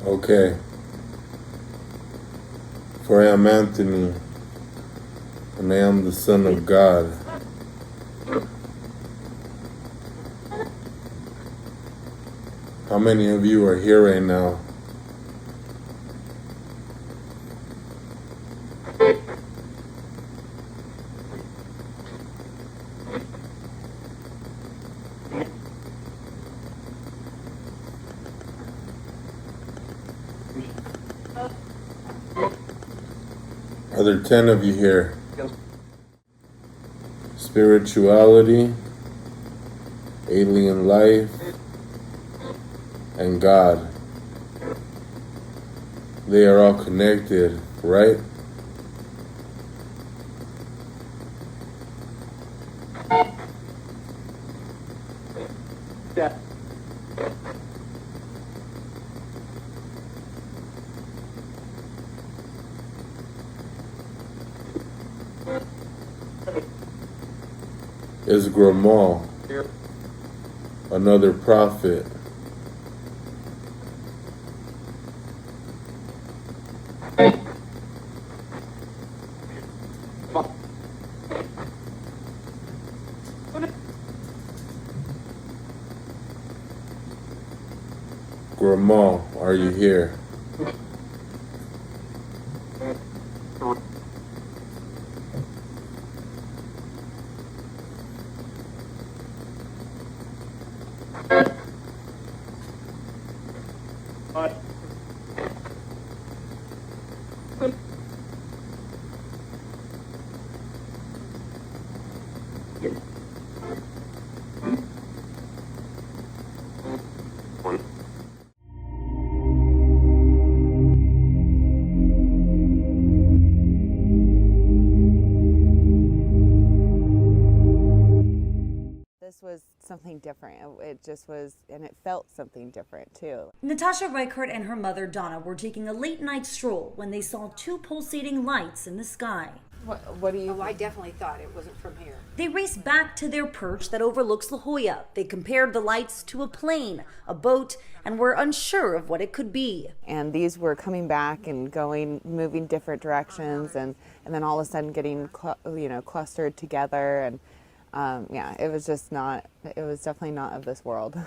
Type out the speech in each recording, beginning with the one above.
Okay. For I am Anthony, and I am the Son of God. How many of you are here right now? Are there 10 of you here? Spirituality, alien life, and God. They are all connected, right? Yeah. Is Gramal another prophet? Gramal, are you here? This was something different. It just was, and it felt something different too. Natasha Reichert and her mother Donna were taking a late night stroll when they saw two pulsating lights in the sky. What do you? Oh, I definitely thought it wasn't from here. They raced back to their perch that overlooks La Jolla. They compared the lights to a plane, a boat, and were unsure of what it could be. And these were coming back and going, moving different directions, and then all of a sudden getting, clustered together. And yeah, it was just not. It was definitely not of this world.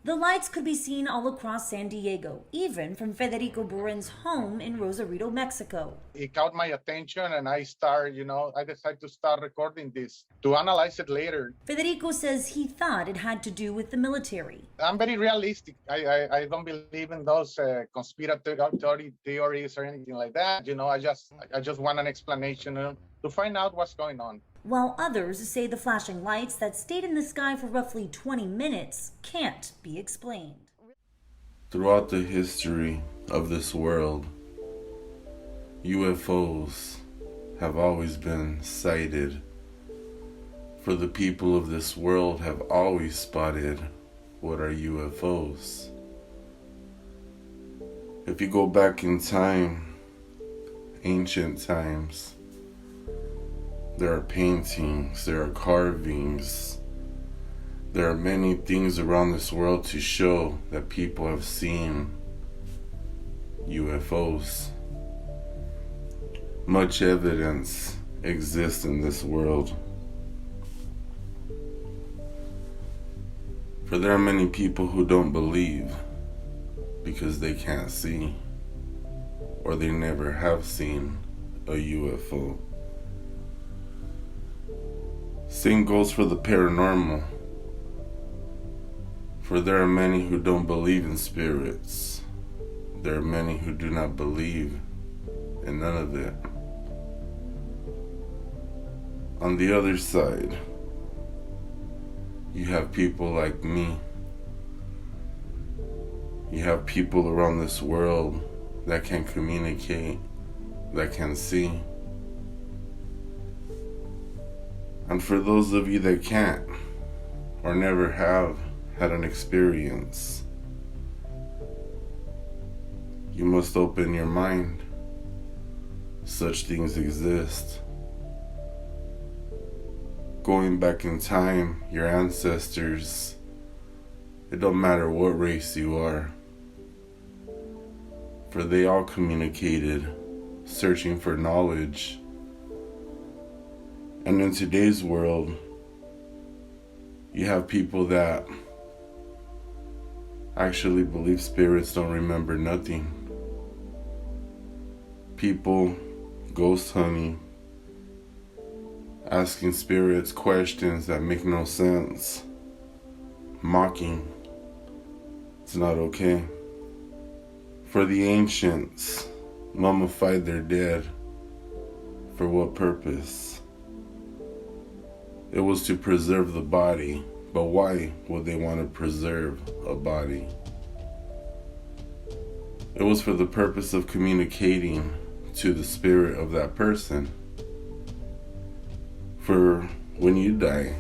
The lights could be seen all across San Diego, even from Federico Burin's home in Rosarito, Mexico. It caught my attention and I decided to start recording this to analyze it later. Federico says he thought it had to do with the military. I'm very realistic. I don't believe in those conspiracy theories or anything like that. I just want an explanation to find out what's going on. While others say the flashing lights that stayed in the sky for roughly 20 minutes can't be explained. Throughout the history of this world, UFOs have always been sighted. For the people of this world have always spotted what are UFOs. If you go back in time, ancient times, there are paintings, there are carvings, there are many things around this world to show that people have seen UFOs. Much evidence exists in this world. For there are many people who don't believe because they can't see, or they never have seen a UFO. Same goes for the paranormal. For there are many who don't believe in spirits. There are many who do not believe in none of it. On the other side, you have people like me. You have people around this world that can communicate, that can see. And for those of you that can't, or never have had an experience. You must open your mind. Such things exist. Going back in time, your ancestors, it don't matter what race you are, for they all communicated, searching for knowledge. And in today's world, you have people that actually believe spirits don't remember nothing. People ghost hunting, asking spirits questions that make no sense, mocking. It's not okay. For the ancients, mummified their dead. For what purpose? It was to preserve the body. But why would they want to preserve a body? It was for the purpose of communicating to the spirit of that person. For when you die,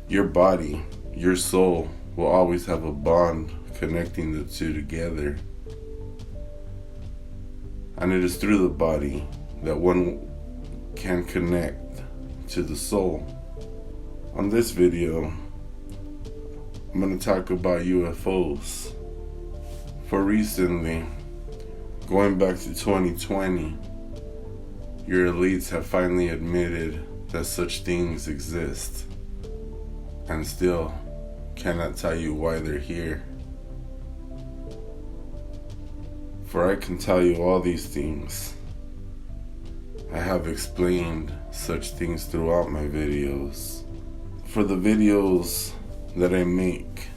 your body, your soul will always have a bond connecting the two together. And it is through the body that one can connect to the soul. On this video, I'm going to talk about UFOs. For recently, going back to 2020, your elites have finally admitted that such things exist and still cannot tell you why they're here. For I can tell you all these things. I have explained such things throughout my videos. For the videos that I make,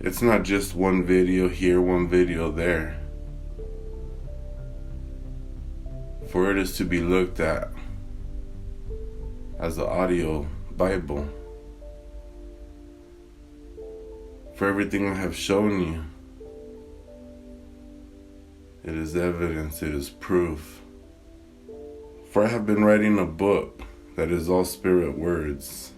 it's not just one video here, one video there. For it is to be looked at as the audio Bible. For everything I have shown you, it is evidence, it is proof. For I have been writing a book that is all spirit words.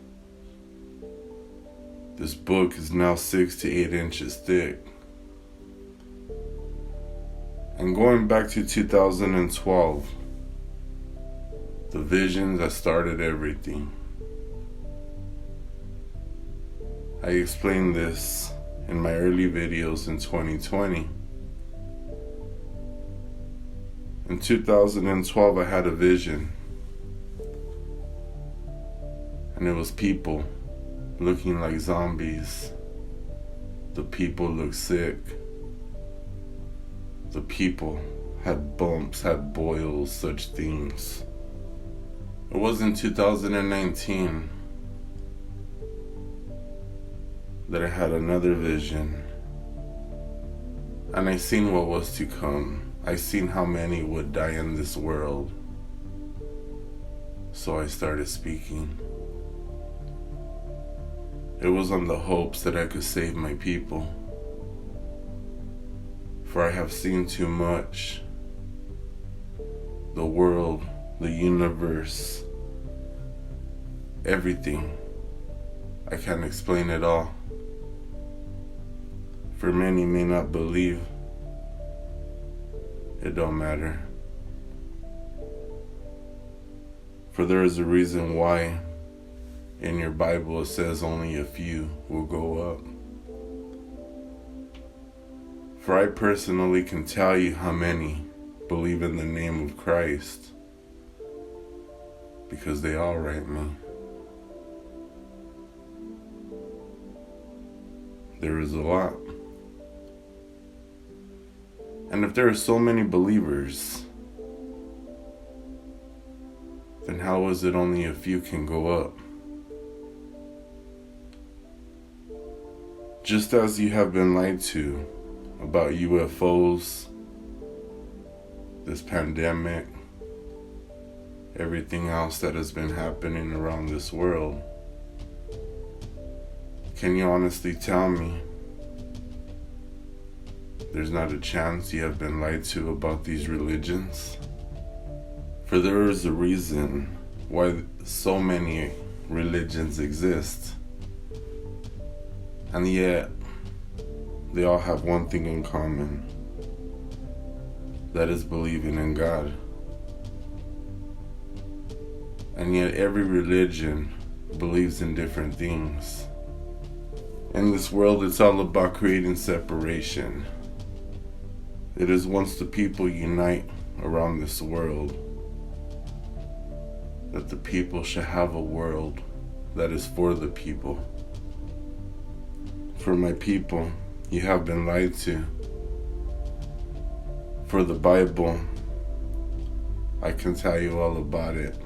This book is now 6 to 8 inches thick. And going back to 2012, the visions that started everything. I explained this in my early videos in 2020. In 2012, I had a vision. And it was people looking like zombies. The people looked sick. The people had bumps, had boils, such things. It was in 2019 that I had another vision. And I seen what was to come. I seen how many would die in this world. So I started speaking. It was on the hopes that I could save my people. For I have seen too much. The world, the universe, everything. I can't explain it all. For many may not believe. It don't matter. For there is a reason why in your Bible it says only a few will go up. For I personally can tell you how many believe in the name of Christ, because they all write me. There is a lot. And if there are so many believers, then how is it only a few can go up? Just as you have been lied to about UFOs, this pandemic, everything else that has been happening around this world, can you honestly tell me there's not a chance you have been lied to about these religions? For there is a reason why so many religions exist. And yet, they all have one thing in common. That is believing in God. And yet every religion believes in different things. In this world, it's all about creating separation. It is once the people unite around this world, that the people shall have a world that is for the people. For my people, you have been lied to. For the Bible, I can tell you all about it.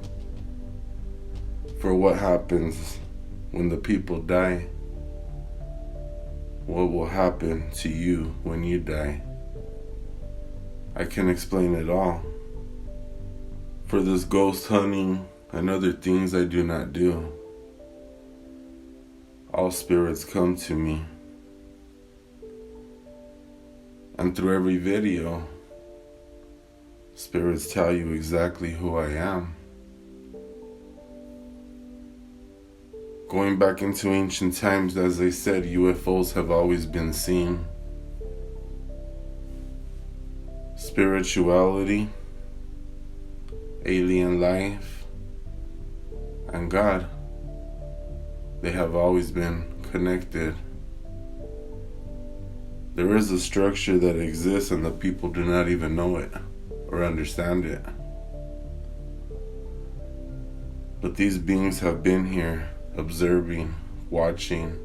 For what happens when the people die, what will happen to you when you die. I can explain it all. For this ghost hunting and other things I do not do. All spirits come to me. And through every video, spirits tell you exactly who I am. Going back into ancient times, as I said, UFOs have always been seen. Spirituality, alien life, and God, they have always been connected. There is a structure that exists and the people do not even know it or understand it. But these beings have been here, observing, watching,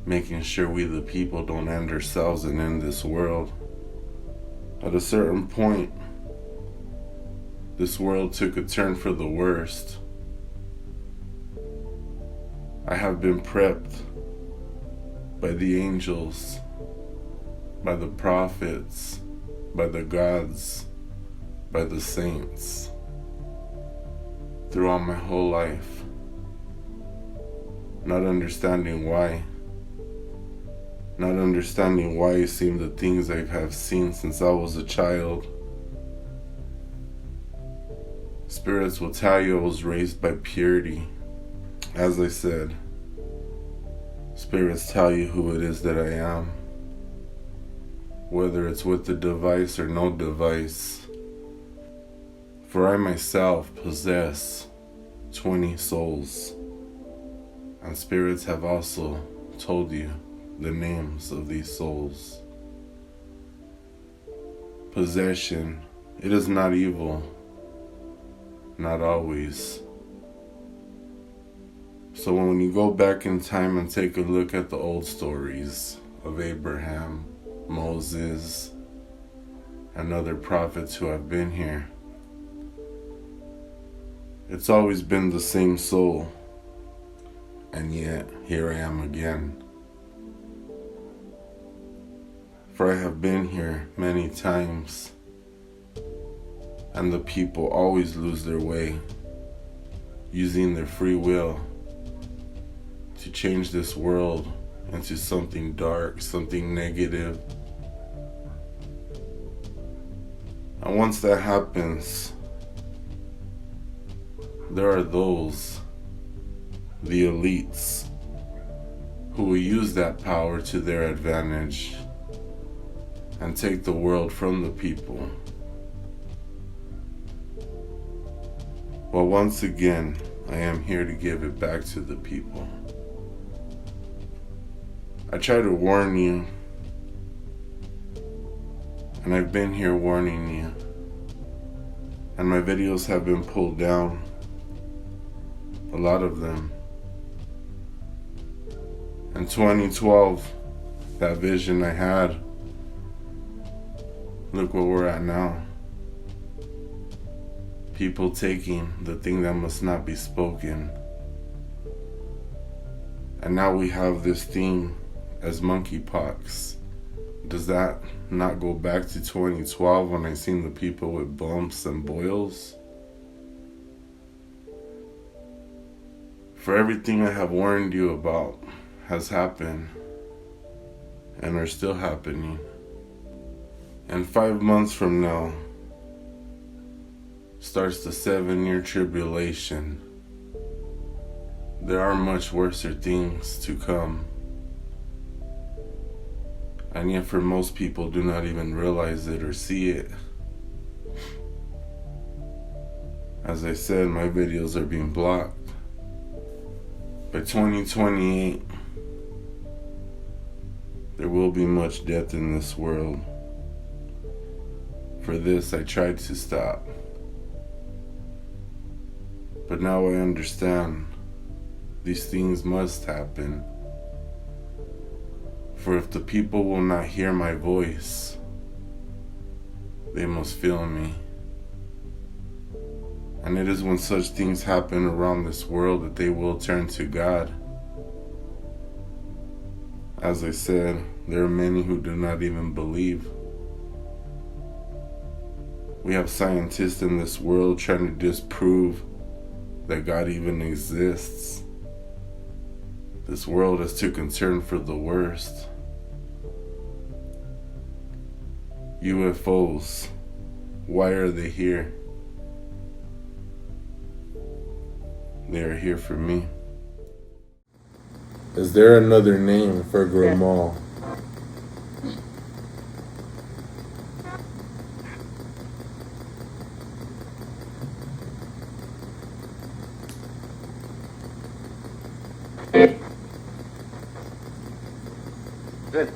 making sure we the people don't end ourselves and end this world. At a certain point, this world took a turn for the worst. I have been prepped by the angels, by the prophets, by the gods, by the saints, throughout my whole life, not understanding why. Not understanding why it seemed the things I have seen since I was a child. Spirits will tell you I was raised by purity. As I said, spirits tell you who it is that I am. Whether it's with the device or no device. For I myself possess 20 souls. And spirits have also told you the names of these souls. Possession, it is not evil, not always. So when you go back in time and take a look at the old stories of Abraham, Moses, and other prophets who have been here, it's always been the same soul. And yet, here I am again. For I have been here many times, and the people always lose their way, using their free will to change this world into something dark, something negative. And once that happens, there are those, the elites, who will use that power to their advantage and take the world from the people. Well, once again, I am here to give it back to the people. I try to warn you, and I've been here warning you, and my videos have been pulled down, a lot of them. In 2012, that vision I had, look where we're at now. People taking the thing that must not be spoken. And now we have this thing as monkeypox. Does that not go back to 2012 when I seen the people with bumps and boils? For everything I have warned you about has happened and are still happening. And 5 months from now starts the 7-year tribulation. There are much worser things to come. And yet for most people do not even realize it or see it. As I said, my videos are being blocked. By 2028, there will be much death in this world. For this, I tried to stop. But now I understand these things must happen. For if the people will not hear my voice, they must feel me. And it is when such things happen around this world that they will turn to God. As I said, there are many who do not even believe. We have scientists in this world trying to disprove that God even exists. This world is too concerned for the worst. UFOs, why are they here? They are here for me. Is there another name for Grandma? Good.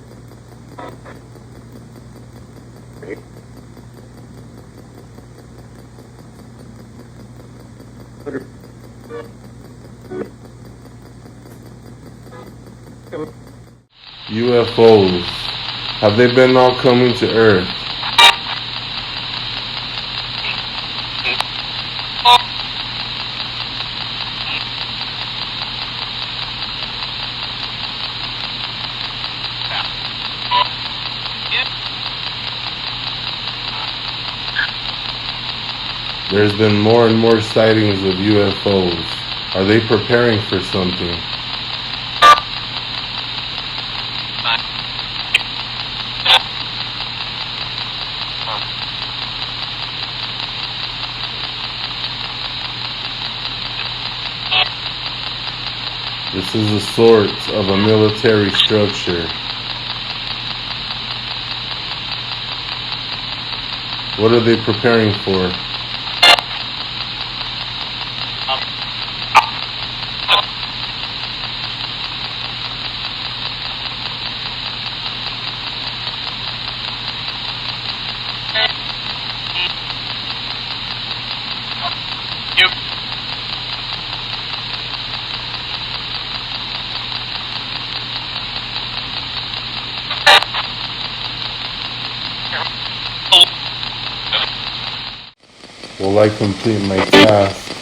UFOs, have they been all coming to Earth? There's been more and more sightings of UFOs. Are they preparing for something? This is a sort of a military structure. What are they preparing for? Will I complete my task?